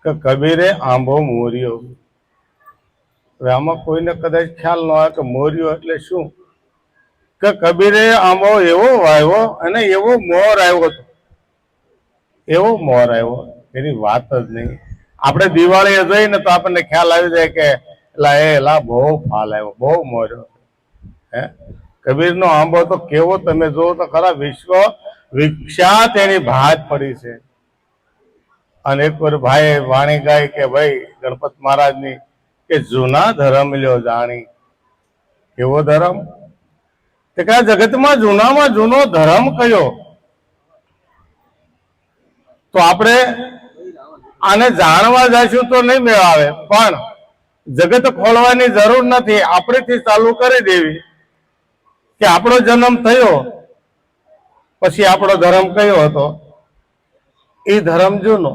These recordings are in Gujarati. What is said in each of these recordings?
કે કબીરે આંબો મોર્યો. હવે આમાં કોઈને કદાચ ખ્યાલ ન આવે કે મોર્યો એટલે શું. કે કબીરે આંબો એવો વાવ્યો અને એવો મોર આવ્યો હતો, એવો મોર આવ્યો, એની વાત જ નહીં. આપણે દિવાળીએ જઈને તો આપણને ખ્યાલ આવી જાય કે એલા બહુ ફાલ આવ્યો, બહુ મોર્યો. હે કબીરનો આંબો તો કેવો, તમે જોવો તો ખરા, વિશ્વ વિખ્યાત એની ભાત પડી છે. અને એક વાર ભાઈ વાણી ગાય કે ભાઈ ગણપત મહારાજની કે જૂના ધર્મ લ્યો જાણી. કેવો ધર્મ? કે આ જગતમાં જૂનામાં જૂનો ધર્મ કયો? તો આપણે આને જાણવા જઈશું તો નહીં મેળ આવે, પણ જગત ખોલવાની જરૂર નથી, આપણેથી ચાલુ કરી દેવી. કે આપણો જન્મ થયો પછી આપણો ધર્મ કયો હતો? એ ધર્મ જૂનો.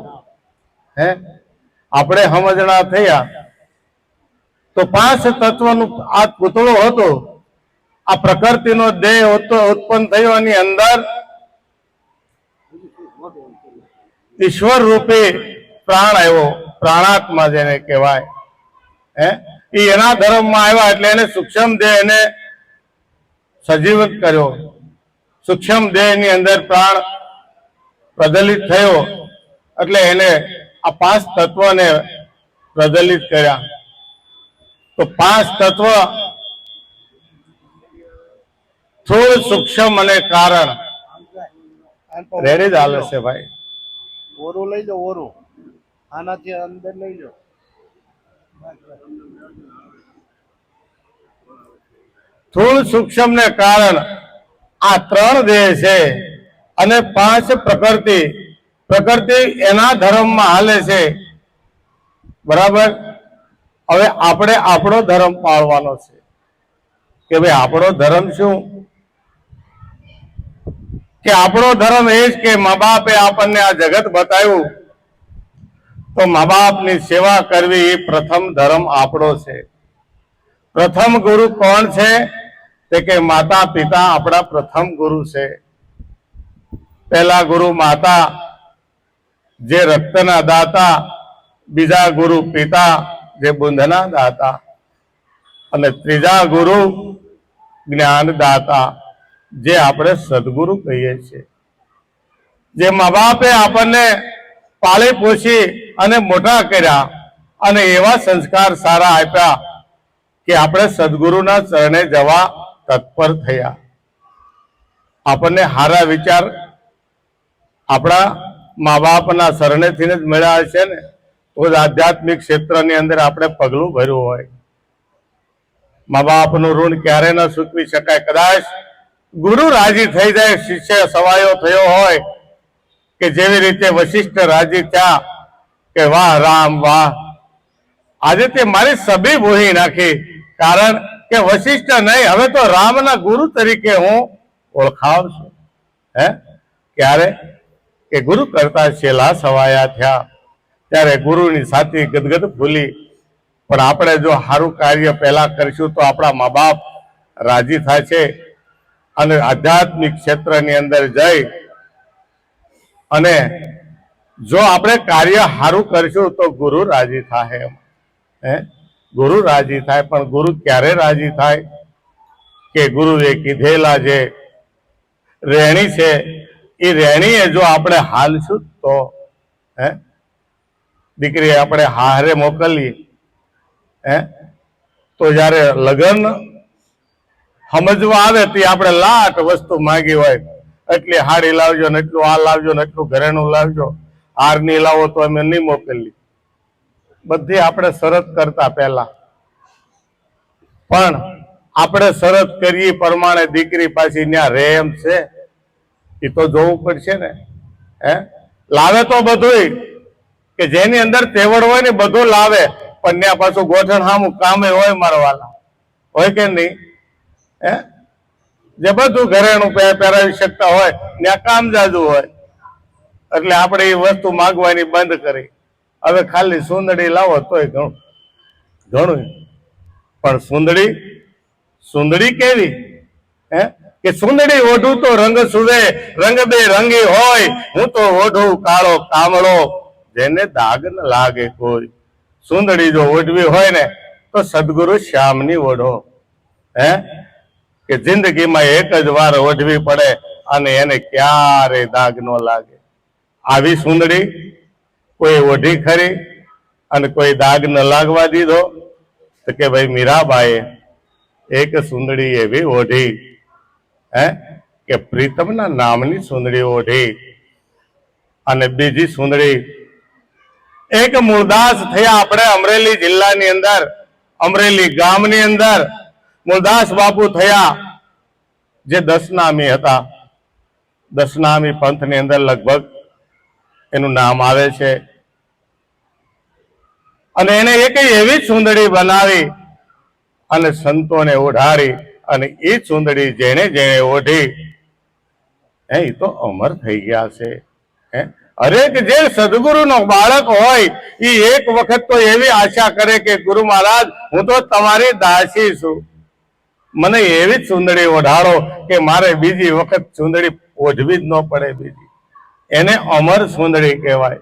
હે આપણે સમજણા થયા તો 5 તત્વનું આ પૂતળો હતો, આ પ્રકૃતિનો દેહ ઉત્પન્ન થયો, એની અંદર ઈશ્વર રૂપે પ્રાણ આવ્યો, પ્રાણાત્મા જેને કહેવાય. એ એના ધર્મમાં આવ્યા એટલે એને સૂક્ષ્મ દેહ એને સજીવત કર્યો. સૂક્ષ્મ દેહની અંદર પ્રાણ પ્રજ્વલિત થયો એટલે એને આ 5 તત્વને પ્રજ્વલિત કર્યા. તો 5 તત્વ સ્થૂળ, સૂક્ષ્મ અને કારણ. રેડી જ હાલે છે ભાઈ. ઓરું લઈ લો, ઓરું આનાથી અંદર લઈ લો. સ્થૂળ, સૂક્ષ્મ ને કારણ, આ 3 દેહ છે અને 5 પ્રકૃતિ. પ્રકૃતિ એના ધર્મમાં હાલે છે, બરાબર. હવે આપણે આપણો ધર્મ પાળવાનો છે કે ભાઈ આપણો ધર્મ શું? કે આપણો ધર્મ એ જ કે મા બાપે આપણને આ જગત બતાવ્યું તો મા બાપની સેવા કરવી એ પ્રથમ ધર્મ આપણો છે. પ્રથમ ગુરુ કોણ છે? તે કે માતા પિતા આપણા પ્રથમ ગુરુ છે. પહેલા ગુરુ માતા, જે રક્તના દાતા. બીજા ગુરુ પિતા, જે બુંધના દાતા. અને ત્રીજા ગુરુ જ્ઞાનદાતા, જે આપણે સદગુરુ કહીએ છીએ. જે મા બાપે આપણને પાળી પોષી અને મોટા કર્યા અને એવા સંસ્કાર સારા આપ્યા કે આપણે સદગુરુના ચરણે જવા તત્પર થયા. આપણને સારા વિચાર આપણા મા બાપના શરણેથી જ મળ્યા છે ને, તો જ આધ્યાત્મિક ક્ષેત્રની અંદર આપણે પગલું ભર્યું હોય. મા બાપનું ઋણ ક્યારે ન ચૂકવી શકાય. કદાચ ગુરુ રાજી થઈ જાય, શિષ્ય સવાયો થયો હોય કે જેવી રીતે વશિષ્ઠ રાજી થયા કે વાહ રામ વાહ, આજે તે મારી સભી બોહી નાખી. કારણ કે વશિષ્ઠ નહીં, હવે તો રામના ગુરુ તરીકે હું ઓળખાવ છું. ક્યારે? કે ગુરુ કરતા છેલ્લા સવાયા થયા, ત્યારે ગુરુની સાથી ગદગદ ભૂલી. પણ આપણે જો સારું કાર્ય પહેલા કરીશું તો આપણા મા બાપ રાજી થાય છે. અને આધ્યાત્મિક ક્ષેત્રની અંદર જઈ અને જો આપણે કાર્ય સારું કરીશું તો ગુરુ રાજી થાય. ગુરુ રાજી થાય. પણ ગુરુ ક્યારે રાજી થાય? કે ગુરુએ કીધેલા જે રહેણી છે એ રહેણીએ જો આપણે હાલશું તો. દીકરી આપણે હારે મોકલીએ તો જયારે લગ્ન સમજવા આવે તે આપણે લાખ વસ્તુ માંગી હોય, એટલી હાડી લાવજો ને એટલું આ લાવજો ને એટલું ઘરેણું લાવજો, હાર નહીં લાવો તો અમે નહીં મોકલી. બધી આપણે શરત કરતા પહેલા, પણ આપણે શરત કરીએ પ્રમાણે દીકરી પાછી ત્યાં રહે એમ છે? એ તો જોવું પડશે ને. લાવે તો બધું કે જેની અંદર તેવડ હોય ને બધું લાવે, પણ ત્યાં પાછું ગોઠણ સામું કામે હોય મારવાલા, હોય કે નહીં? જે બધું ઘરેણું પહેરાવી શકતા હોય ત્યાં કામ જાજુ હોય. એટલે આપણે એ વસ્તુ માગવાની બંધ કરી. હવે ખાલી સુંદડી લાવો તોય ઘણું. પણ સુંદડી કેવી? કે સુંદડી ઓઢું તો રંગ સુવે, રંગ બે રંગી હોય, હું તો ઓઢું કાળો કામળો, જેને દાગ ન લાગે કોઈ. સુંદડી જો ઓઢવી હોય ને તો સદગુરુ શ્યામની ઓઢો. હે કે જિંદગીમાં એક જ વાર ઓઢવી પડે અને એને ક્યારે દાગ ન લાગે. આવી સુંદડી કોઈ ઓઢી ખરી અને કોઈ દાગ ન લાગવા દીધો? તો કે ભાઈ મીરાબાઈએ એક સુંદડી એવી ઓઢી, હે કે પ્રીતમના નામની સુંદડી ઓઢી. અને બીજી સુંદડી એક મૂળદાસ થયા આપણે અમરેલી જિલ્લાની અંદર, અમરેલી ગામની અંદર મૂળદાસ બાપુ થયા, જે દશનામી હતા. દશનામી પંથની અંદર લગભગ એનું નામ આવે છે. અને એને એક એવી સુંદડી બનાવી અને સંતોને ઓઢાડી, અને એ સુંદડી જેને જેને ઓઢી એ તો અમર થઈ ગયા છે. હરેક જે સદગુરુનો બાળક હોય એ એક વખત તો એવી આશા કરે કે ગુરુ મહારાજ હું તો તમારી દાસી છું, મને એવી જ સુંદડી ઓઢાડો કે મારે બીજી વખત સુંદડી ઓઢવી જ ન પડે બીજી. એને અમર સુંદડી કહેવાય.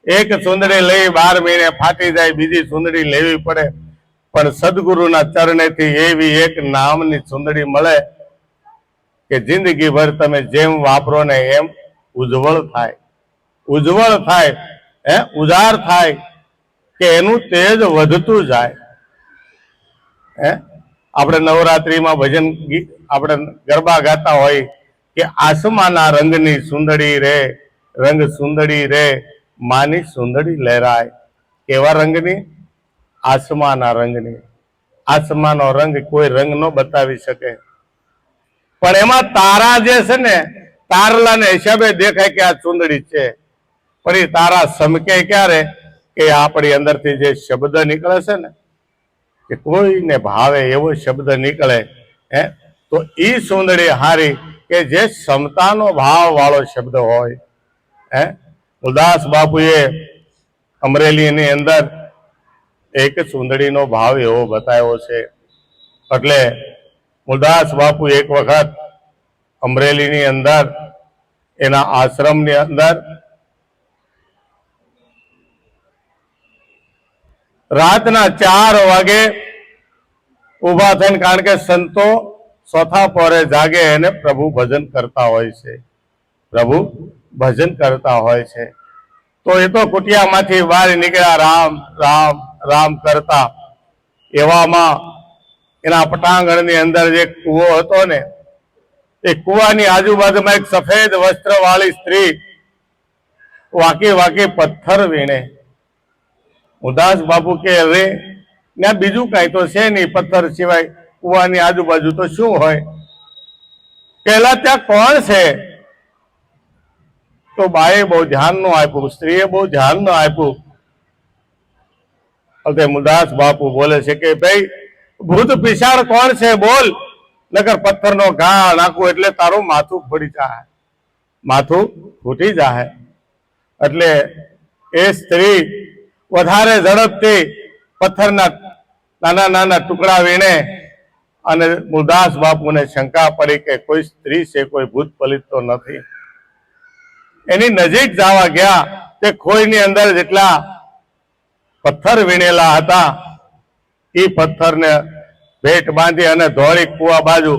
એક સુંદડી લઈ 12 મહિને ફાટી જાય, બીજી સુંદડી લેવી પડે. પણ સદગુરુના ચરણેથી એવી એક નામની સુંદડી મળે કે જિંદગીભર તમે જેમ વાપરો ને એમ ઉજ્જવળ થાય, ઉજ્જવળ થાય, ઉજાર થાય, કે એનું તેજ વધતું જાય. આપણે નવરાત્રીમાં ભજન ગીત આપણે ગરબા ગાતા હોય કે આસમાના રંગની સુંદડી રે, રંગ સુંદડી રે, માની સુંદડી લહેરાય. કેવા રંગની? આસમાના રંગની. આસમાનો રંગ કોઈ રંગ ન બતાવી શકે, પણ એમાં તારા જે છે ને, તારલાને હિસાબે દેખાય કે આ સુંદડી છે. પણ એ તારા સમકે ક્યારે? કે આપણી અંદરથી જે શબ્દ નીકળે છે ને, કે કોઈને ભાવે એવો શબ્દ નીકળે, તો ઈ સુંદડી હારી કે જે ક્ષમતાનો ભાવ વાળો શબ્દ હોય. ઉદાસ બાપુએ અમરેલીની અંદર એક સુંદડીનો ભાવ એવો બતાવ્યો છે. એટલે ઉદાસ બાપુ એક વખત અમરેલીની અંદર એના આશ્રમની અંદર રાતના 4 વાગે ઉભા થઈને, કારણ કે સંતો ચોથા પહોરે જાગે અને પ્રભુ ભજન કરતા હોય છે, પ્રભુ ભજન કરતા હોય છે. તો એ તો કુટિયામાંથી બહાર નીકળ્યા, રામ રામ રામ કરતા. એવામાં એના પટાંગણની અંદર જે કૂવો હતો ને, એ કૂવાની આજુબાજુમાં એક સફેદ વસ્ત્ર વાળી સ્ત્રી વાકી વાકી પથ્થર વીણે. ઉદાસ બાપુ કે હવે ત્યાં બીજું કઈ તો છે નહીં, પથ્થર સિવાય કૂવાની આજુબાજુ તો શું હોય? પેલા ત્યાં કોણ છે? તો બાએ બહુ ધ્યાન ન આપ્યું, સ્ત્રીએ બહુ ધ્યાન ન આપ્યું. મુદાસ બાપુ બોલે છે કે ભાઈ ભૂત પિશાળ કોણ છે બોલ, નકર પથ્થરનો ઘા નાખું એટલે તારું માથું ફૂટી જાય, માથું ફૂટી જાય. એટલે એ સ્ત્રી વધારે ઝડપથી પથ્થરના નાના નાના ટુકડા વીણે, અને મુદાસ બાપુને શંકા પડી કે કોઈ સ્ત્રી છે, કોઈ ભૂત પલિત તો નથી. એની નજીક જવા ગયા તે ખોઈની અંદર જેટલા પથ્થર વીણેલા હતા એ પથ્થરને ભેટ બાંધી અને ધોળી કુવા બાજુ,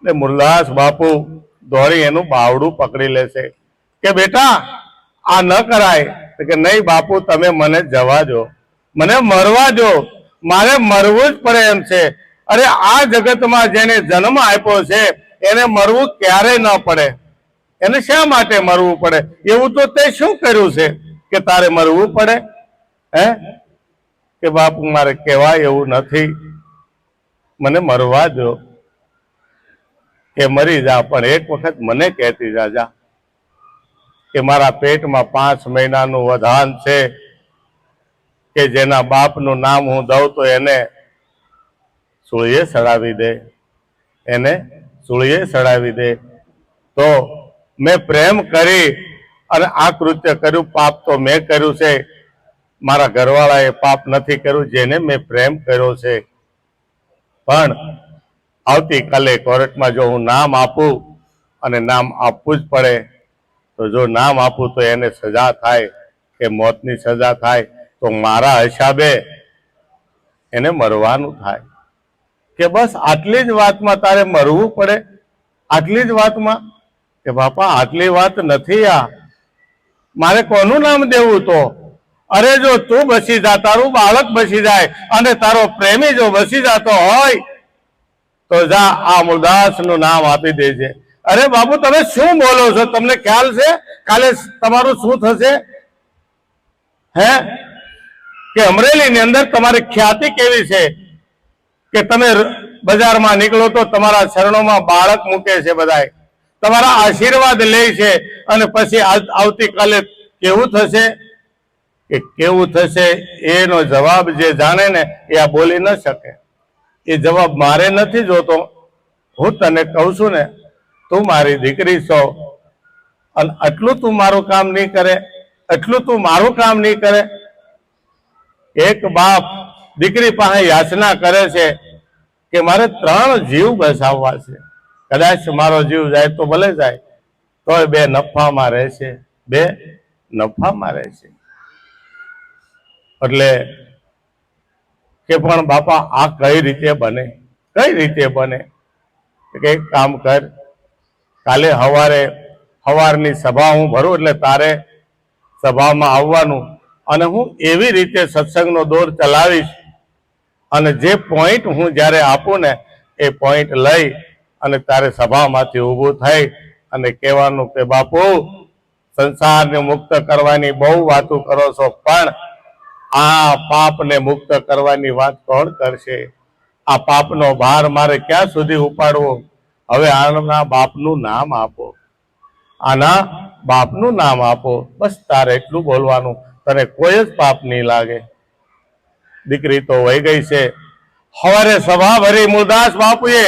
એટલે મુરદાસ બાપુ ધોળી એનું બાવડું પકડી લેશે કે બેટા આ ન કરાય. કે નહીં બાપુ, તમે મને જવા દો, મને મરવા દો, મારે મરવું જ પડે એમ છે. અરે આ જગતમાં જેને જન્મ આપ્યો છે એને મરવું ક્યારેય ન પડે. એને શા માટે મરવું પડે? એવું તો તે શું કર્યું છે કે તારે મરવું પડે? કે બાપુ મારે કહેવાય એવું નથી, મને મરવા દો. કે મરી જા, પણ એક વખત મને કહેતી જાજા કે મારા પેટમાં 5 મહિનાનું વધાન છે, કે જેના બાપનું નામ હું દઉં તો એને સૂળીએ સડાવી દે, એને સૂળીએ સડાવી દે. તો મેં પ્રેમ કરી અને આ કૃત્ય કર્યું. પાપ તો મેં કર્યું છે, મારા ઘરવાળાએ પાપ નથી કર્યું, જેને મેં પ્રેમ કર્યો છે. પણ આવતીકાલે કોર્ટમાં જો હું નામ આપું, અને નામ આપવું જ પડે, તો જો નામ આપું તો એને સજા થાય, કે મોતની સજા થાય તો મારા હિસાબે એને મરવાનું થાય, કે બસ આટલી જ વાતમાં તારે મરવું પડે? આટલી જ વાતમાં? કે બાપા આટલી વાત નથી, આ મારે કોનું નામ દેવું? તો અરે જો તું બસી જા, તારું બાળક બસી જાય અને તારો પ્રેમી જો બસી જતો હોય તો જા આ મુરદાસ નું નામ આપી દેજે. અરે બાપુ તમે શું બોલો છો? તમને ખ્યાલ છે કાલે તમારું શું થશે? હે, કે અમરેલી ની અંદર તમારી ખ્યાતિ કેવી છે કે તમે બજારમાં નીકળો તો તમારા ચરણોમાં બાળક મૂકે છે, બધા તમારા આશીર્વાદ લે છે, અને પછી આવતીકાલે કેવું થશે? કે કેવું થશે એનો જવાબ જે જાણે ને એ આ બોલી ન શકે. એ જવાબ મારે નથી જોતો. હું તને કહું છું ને, તું મારી દીકરી છો, અને આટલું તું મારું કામ નહીં કરે, એટલું તું મારું કામ નહીં કરે. એક બાપ દીકરી પાસે યાચના કરે છે કે મારે 3 જીવ બચાવવા છે, કદાચ મારો જીવ જાય તો ભલે જાય, તોય 2 નફામાં રહેશે, 2 નફામાં રહેશે. એટલે કે પણ બાપા આ કઈ રીતે બને? કઈ રીતે બને? કે એક કામ કર, કાલે સવારની સભા હું ભરું એટલે તારે સભામાં આવવાનું, અને હું એવી રીતે સત્સંગનો દોર ચલાવીશ, અને જે પોઈન્ટ હું જ્યારે આપું ને એ પોઈન્ટ લઈ અને તારે સભામાંથી ઊભું થઈ અને કહેવાનું કે બાપુ સંસારને મુક્ત કરવાની બહુ વાતો કરો છો, પણ આ પાપને મુક્ત કરવાની વાત કોણ કરશે? આ પાપનો ભાર મારે ક્યાં સુધી ઉપાડવો? હવે આના બાપનું નામ આપો, આના બાપનું નામ આપો. બસ તારે એટલું બોલવાનું, તને કોઈ જ પાપ નહીં લાગે. દીકરી તો વહી ગઈ છે. સવારે સભા ભરી મુરદાસ બાપુએ,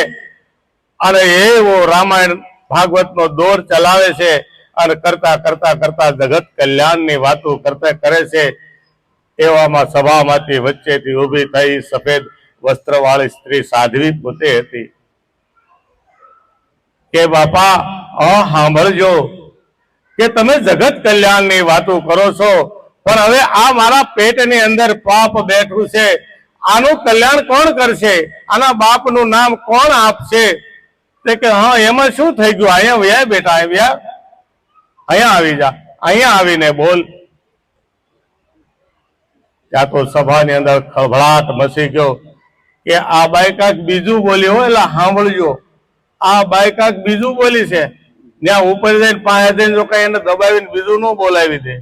અને એવો રામાયણ ભાગવતનો દોર ચલાવે છે, અને કરતા કરતા કરતા જગત કલ્યાણની વાતો કરે છે. એવામાં સભામાંથી વચ્ચેથી ઊભી થઈ સફેદ વસ્ત્રવાળી સ્ત્રી સાધ્વી પોતે હતી કે બાપા સાંભળજો, કે તમે જગત કલ્યાણની વાતો કરો છો, પણ હવે આ મારા પેટની અંદર પાપ બેઠું છે, આનું કલ્યાણ કોણ કરશે? આના બાપનું નામ કોણ આપશે? તે કે હા એમાં શું થઈ ગયું? અહીંયા વ્યા બેટા, અહીંયા આવી જા, અહીંયા આવીને બોલ. ત્યાં તો સભાની અંદર ખળભળાટ મચી ગયો કે આ બાઈ કાંઈક બીજું બોલી હોય, એટલે સાંભળજો, આ બાઈ કાંઈક બીજું બોલી છે. ત્યાં ઉપર જઈને પાસે જઈને જો કઈ એને દબાવીને બીજું ન બોલાવી દે.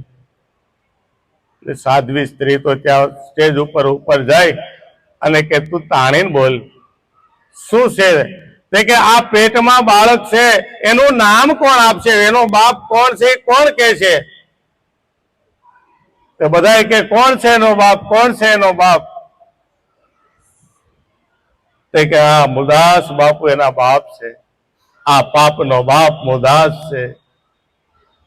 એટલે સાધ્વી સ્ત્રી તો ત્યાં સ્ટેજ ઉપર જાય અને કે તું તાણીને બોલ, શું છે? તે કે આ પેટમાં બાળક છે, એનું નામ કોણ આપશે? એનો બાપ કોણ છે? કોણ કે છે? તો બધા કે કોણ છે એનો બાપ? કોણ છે એનો બાપ? તે કે હા મુરદાસ બાપુ એના બાપ છે, આ પાપનો બાપ મુરદાસ છે.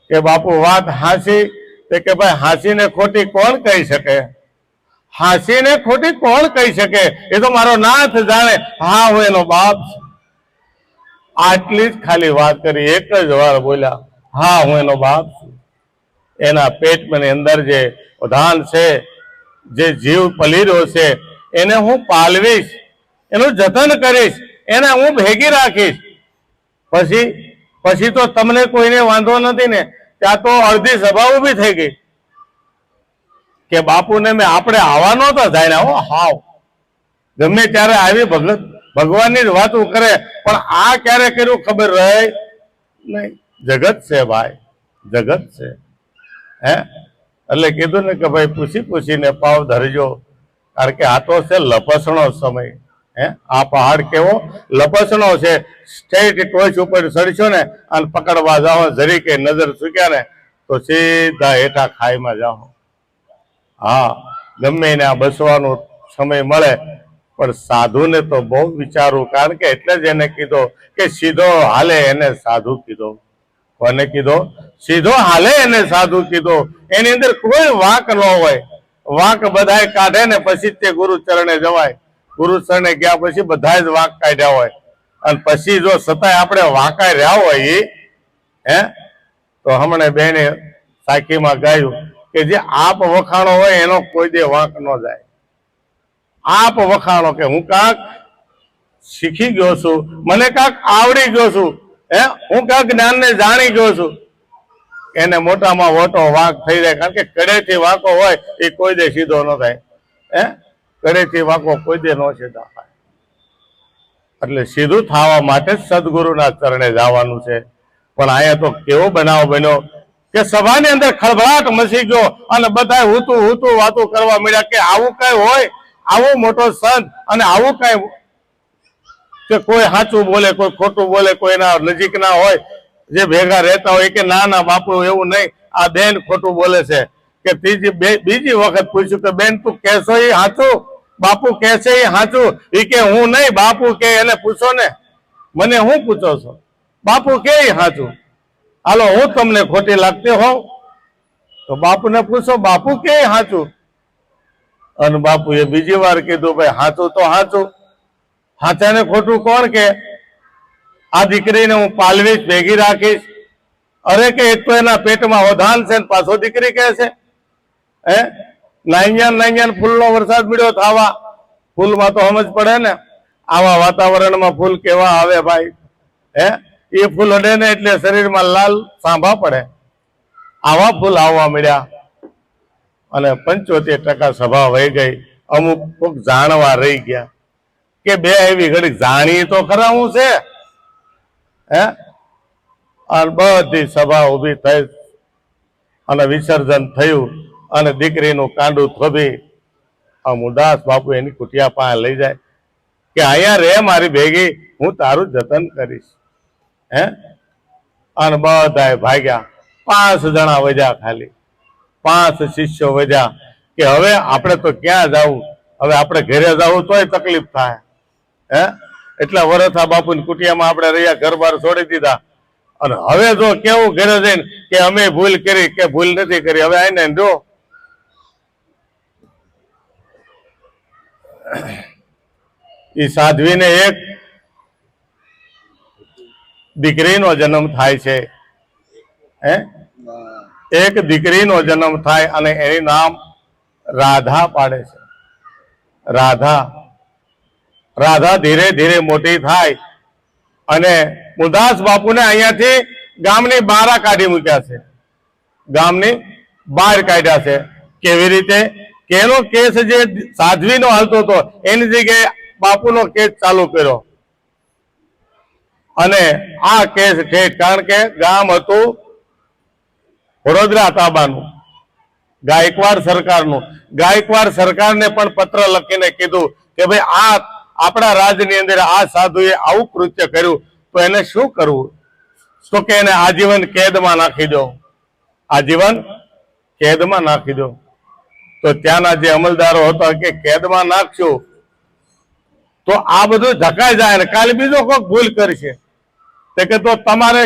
કે બાપુ વાત હાચી? તે કે ભાઈ હાચીને ખોટી કોણ કહી શકે? હાચીને ખોટી કોણ કહી શકે? એ તો મારો નાથ જાણે. હા હું એનો બાપ છું. આટલી જ ખાલી વાત કરી, એક જ વાર બોલ્યા, હા હું એનો બાપ છું. એના પેટની અંદર જે ઉધાન છે, જે જીવ પલી રહ્યો છે, એને હું પાલવીશ, એનું જતન કરીશ, એને હું ભેગી રાખીશ. પછી તો તમને કોઈને વાંધો નથી ને? ત્યાં તો અડધી સભા ઊભી થઈ ગઈ કે બાપુને મેં આપણે આવા નહોતા જાય. હો હાવ ગમે ત્યારે આવી ભગવાનની જ વાતો કરે, પણ આ ક્યારે કર્યું ખબર રહે નહીં. જગત છે ભાઈ, જગત છે. હે, એટલે કીધું ને કે ભાઈ પૂછીને પાવ ધરજો, કારણ કે આ તો છે લપસણો સમય. હે, આ પહાડ કેવો લપસણો છે. સ્ટેટ ટોચ ઉપર ચડશો ને અને પકડવા જાઓ, જરી કે નજર ચૂક્યા ને તો સીધા હેઠા ખાઈમાં જાઓ. હા, ગમે એને આ બસવાનો સમય મળે, પણ સાધુને તો બહુ વિચારવું, કારણ કે એટલે જ એને કીધો કે સીધો હાલે એને સાધુ કીધો. કોને કીધો? સીધો હાલે એને સાધુ કીધો. એની અંદર કોઈ વાંક ન હોય. વાંક બધાય કાઢે ને પછી તે ગુરુ ચરણે જવાય. ગુરુ ચરણે ગયા પછી બધા જ વાંક કાઢ્યા હોય, અને પછી જો છતાંય આપણે વાંકાઈ રહ્યા હોય, હે, તો હમણાં બેને સાખીમાં ગાયું કે જે આપ વખાણો હોય એનો કોઈ દે વાંક ન જાય. આપ વખાણો કે હું કાંક શીખી ગયો છું, મને કાંક આવડી ગયો છું, હું કાંક જ્ઞાનને જાણી ગયો છું, એને મોટામાં મોટો વાંક થઈ જાય. કારણ કે કડેથી વાંકો હોય એ કોઈ દે સીધો ન થાય. કડેથી વાંકો કોઈ દે ન સીધા થાય. એટલે સીધું થવા માટે જ સદગુરુના ચરણે જવાનું છે. પણ અહીંયા તો કેવો બનાવ બન્યો કે સભાની અંદર ખળભળાટ મચી ગયો અને બધા હું વાતો કરવા મળ્યા કે આવું કઈ હોય, આવો મોટો સંત અને આવું કઈ કે કોઈ સાચું બોલે, કોઈ ખોટું બોલે, કોઈના નજીક ના હોય જે ભેગા રહેતા હોય કે ના ના બાપુ એવું નહીં, આ બેન ખોટું બોલે છે. કે બીજી વખત પૂછ્યું કે બેન તું કહેશો એ સાચું, બાપુ કહેશે એ સાચું? એ કે હું નહીં, બાપુ કે એને પૂછો ને, મને હું પૂછો છો? બાપુ કે સાચું. હાલો હું તમને ખોટી લાગતી હોઉં તો બાપુને પૂછો, બાપુ કે સાચું? અને બાપુએ બીજી વાર કીધું ભાઈ સાચું તો સાચું, સાચાને ખોટું કોણ કે? આ દીકરીને હું પાલવીશ, ભેગી રાખીશ. અરે કે એક તો એના પેટમાં વધાન છે ને પાછો દીકરી કહે છે. નાઈયાન ફૂલનો વરસાદ મળ્યો થાવા, ફૂલમાં તો સમજ પડે ને, આવા વાતાવરણમાં ફૂલ કેવા આવે ભાઈ. એ ફૂલ અડે ને એટલે શરીરમાં લાલ સાંભા પડે. આવા ફૂલ આવવા મળ્યા અને 75% સભા વહી ગઈ. અમુક કોક જાણવા રહી ગયા કે બે એવી ઘડી જાણી તો ખરા હું છે. અને બધી સભા ઉભી થઈ અને વિસર્જન થયું અને દીકરીનું કાંડું થોભી આમ ઉદાસ બાપુ એની કુટિયા પાસે લઈ જાય કે અહીંયા રે મારી ભેગી, હું તારું જતન કરીશ. અને બધા ભાગ્યા. 5 જણા વધ્યા, ખાલી 5 શિષ્યો વધ્યા કે હવે આપણે તો ક્યાં જવું, હવે આપણે ઘરે જવું તોય તકલીફ થાય. એટલા વરસા બાપુની કુટિયામાં આપણે રહ્યા, ઘર બાર છોડી દીધા. અને હવે જો કેવું ઘરે જઈને કે અમે ભૂલ કરી કે ભૂલ નથી કરી, હવે આઈને જો એ સાધ્વીને એક દીકરીનો જન્મ થાય છે. એક દીકરીનો જન્મ થાય અને એનું નામ રાધા પાડે છે. રાધા ધીરે ધીરે મોટી થાય અને મુદાસ બાપુને અહીંયાથી ગામની બહાર કાઢી મૂક્યા છે. ગામની બહાર કાઢ્યા છે. કેવી રીતે? કે એનો કેસ જે સાધ્વીનો હાલતો હતો એની જગ્યાએ બાપુનો કેસ ચાલુ કર્યો. અને આ કેસ ઠેઠ, કારણ કે ગામ હતું વડોદરા તાબાનું, ગાયકવાડ સરકારનું. ગાયકવાડ સરકારને પણ પત્ર લખીને કીધું કે ભાઈ આ આપણા રાજ્યની અંદર આ સાધુએ આવું કૃત્ય કર્યું તો એને શું કરવું? તો કે એને આજીવન કેદમાં નાખી દો, આજીવન કેદમાં નાખી દો. તો ત્યાંના જે અમલદારો હતા કે કેદમાં નાખશું તો આ બધું ધકાઈ જાય ને કાલે બીજો કોઈક ભૂલ કરશે. તે કે તો તમારે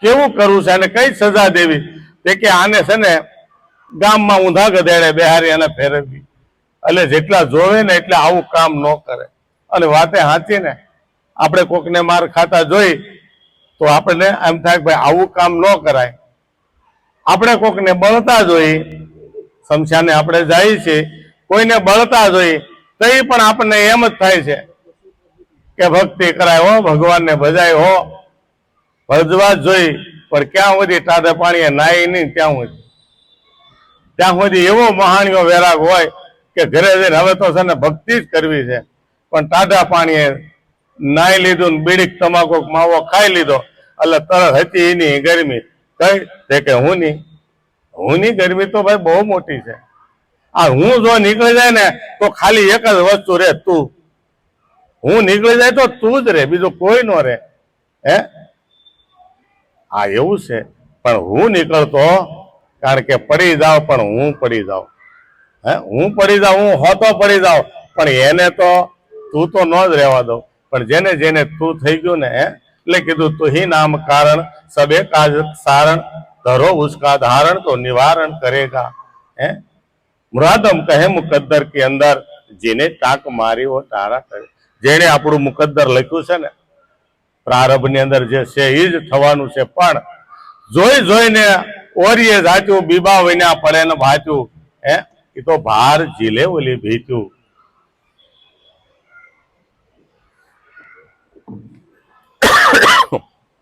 કેવું કરવું છે અને કઈ સજા દેવી? તે કે આને છે ને ગામમાં ઊંધા ગધેડે બેહારી અને ફેરવવી. એટલે જેટલા જોવે ને એટલે આવું કામ ન કરે. અને વાતે સાચી ને, આપણે કોકને માર ખાતા જોઈ તો આપણને એમ થાય કે ભાઈ આવું કામ ન કરાય. આપણે કોકને બળતા જોઈ, સમસ્યાને આપણે જાય છે, કોઈને બળતા જોઈ તો એ પણ આપણને એમ જ થાય છે કે ભક્તિ કરાય હો, ભગવાનને ભજાય હો, ભજવા જ જોઈ. પણ ક્યાં સુધી ટાઢા પાણીએ નાય નહીં, ત્યાં સુધી એવો મહાણીઓ વેરાગ હોય કે ઘરે જઈને હવે તો છે ને ભક્તિ જ કરવી છે. પણ ટાઢા પાણીએ નાઈ લીધું ને બીડીક તમાકુ માવો ખાઈ લીધો એટલે તરત હતી એની ગરમી કઈ કે હુંની ગરમી તો ભાઈ બહુ મોટી છે. આ હું જો નીકળી જાય ને તો ખાલી એક જ વસ્તુ રે, તું. હું નીકળી જાય તો તું જ રે, બીજું કોઈ નો રે. આ એવું છે. પણ હું નીકળતો, કારણ કે પડી જાવ પણ હું પડી જાઉં, હું પડી જાઉં, હું હોતો પડી જાઉં, પણ એને તો તું તો ન જ રહેવા દઉં. પણ જેને જેને તું થઈ ગયું ને, એટલે કીધું તું ही नाम कारण सबे काज सारण धरो उसका धारण तो निवारण करेगा. मुरादम कहे मुकद्दर के अंदर જેને ટાંક મારી હો તારા કરે. જેને આપણું મુકદ્દર લખ્યું છે ને પ્રારંભની અંદર જે છે એ જ થવાનું છે. પણ જોઈ જોઈને ઓરીએ જાચું બીબા વિના પડે ને ભાચું હે એ તો ભાર ઝીલે ઓલી ભીચું.